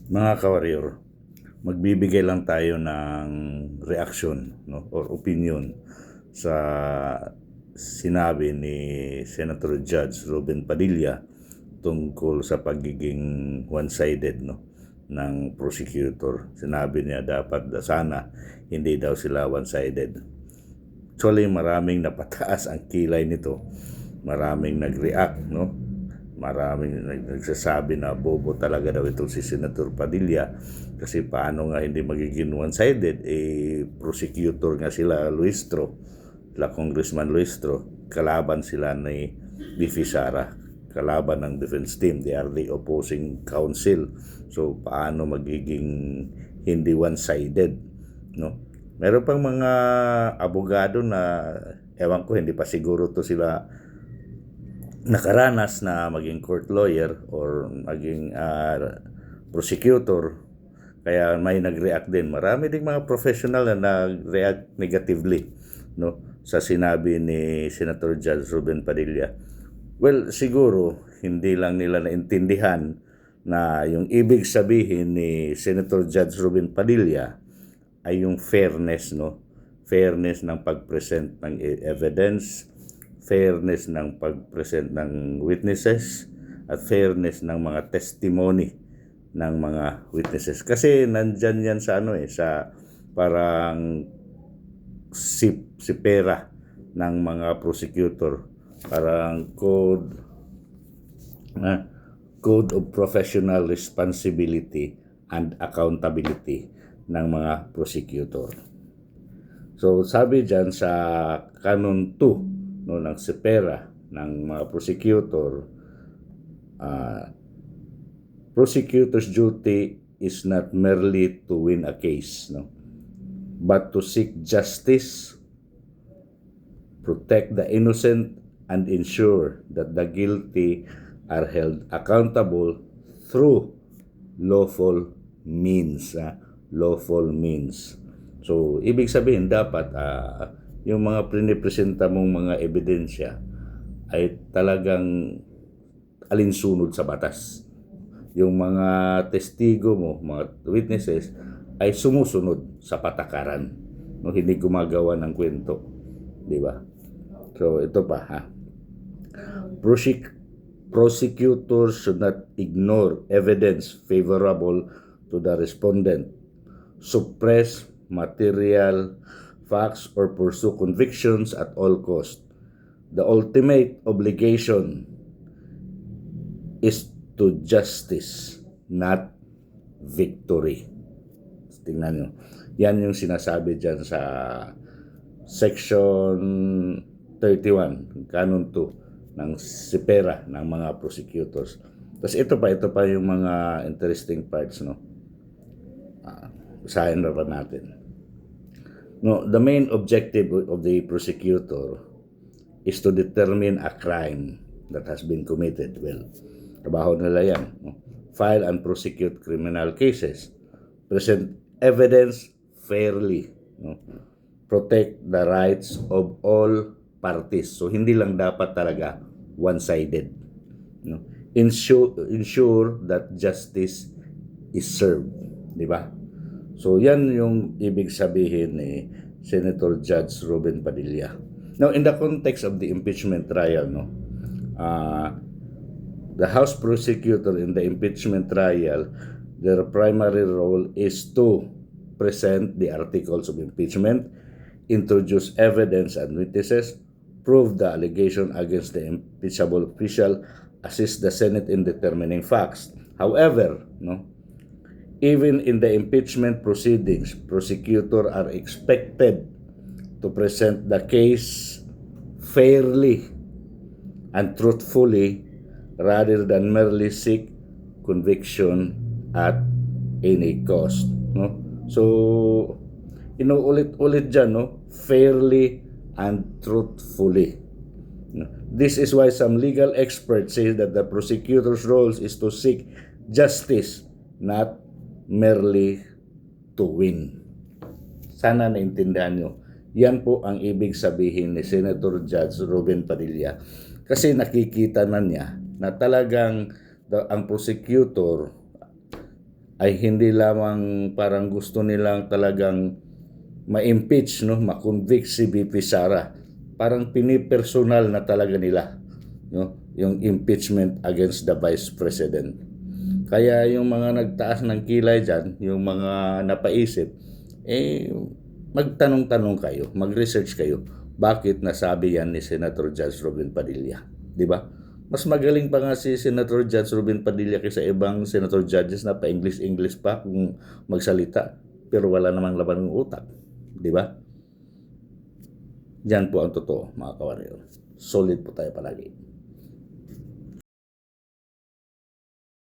Mga kawarrior, magbibigay lang tayo ng reaction, no, or opinion sa sinabi ni Senator Judge Ruben Padilla tungkol sa pagiging one-sided, no, ng prosecutor. Sinabi niya dapat sana hindi daw sila one-sided. Actually, maraming napataas ang kilay nito. Maraming nag-react, no? Maraming nagsasabi na bobo talaga daw itong si Senator Padilla kasi paano nga hindi magiging one-sided, prosecutor nga sila Luistro, Congressman Luistro, kalaban sila ni Bifi Sara, kalaban ng defense team, they are the opposing counsel, so paano magiging hindi one-sided, no? Meron pang mga abogado na ewan ko, hindi pa siguro to sila nakaranas na maging court lawyer or maging prosecutor, kaya may nag-react din. Marami ding mga professional na nag-react negatively, no, sa sinabi ni Senator Judge Ruben Padilla. Well, siguro hindi lang nila naintindihan na yung ibig sabihin ni Senator Judge Ruben Padilla ay yung fairness, no, fairness ng pag-present ng evidence, fairness ng pag-present ng witnesses, at fairness ng mga testimony ng mga witnesses. Kasi nandyan yan sa sa parang sipera ng mga prosecutor, parang code of professional responsibility and accountability ng mga prosecutor. So sabi dyan sa Canon 2, no, ng sipera ng mga prosecutor, prosecutor's duty is not merely to win a case, no, but to seek justice, protect the innocent, and ensure that the guilty are held accountable through lawful means. Lawful means. So, ibig sabihin, dapat yung mga pinipresenta mong mga ebidensya ay talagang alinsunod sa batas. Yung mga testigo mo, mga witnesses, ay sumusunod sa patakaran. No, hindi gumagawa ng kwento. Di ba? So, ito pa, prosecutors should not ignore evidence favorable to the respondent, suppress material facts, or pursue convictions at all cost. The ultimate obligation is to justice, not victory. Tingnan nyo. Yan yung sinasabi dyan sa Section 31, Canon 2 ng sipera ng mga prosecutors. Tapos ito pa yung mga interesting parts, no? Usahin na ba natin? No, the main objective of the prosecutor is to determine a crime that has been committed. Well, trabaho nila yan, no? File and prosecute criminal cases, present evidence fairly, no? Protect the rights of all parties. So hindi lang dapat talaga one-sided, no? Ensure that justice is served, di ba? So yan yung ibig sabihin ni Senator Judge Ruben Padilla. Now, in the context of the impeachment trial, no, the House prosecutor in the impeachment trial, their primary role is to present the articles of impeachment, introduce evidence and witnesses, prove the allegation against the impeachable official, assist the Senate in determining facts. However, no, even in the impeachment proceedings, prosecutors are expected to present the case fairly and truthfully rather than merely seek conviction at any cost, no? So, inuulit-ulit dyan, no? Fairly and truthfully. This is why some legal experts say that the prosecutor's role is to seek justice, not merely to win. Sana naintindihan nyo. Yan po ang ibig sabihin ni Senator Judge Ruben Padilla. Kasi nakikita na niya na talagang ang prosecutor ay hindi lamang parang gusto nilang talagang ma-impeach, no, ma-convict si VP Sara. Parang pinipersonal na talaga nila, no, yung impeachment against the Vice President. Kaya yung mga nagtaas ng kilay dyan, yung mga napaisip, magtanong-tanong kayo, mag-research kayo. Bakit nasabi yan ni Senator Judge Robin Padilla? Di ba? Mas magaling pa nga si Senator Judge Robin Padilla kaysa ibang Senator Judges na pa-English-English pa kung magsalita. Pero wala namang laban ng utak. Di ba? Yan po ang totoo, mga kawarrior. Solid po tayo palagi.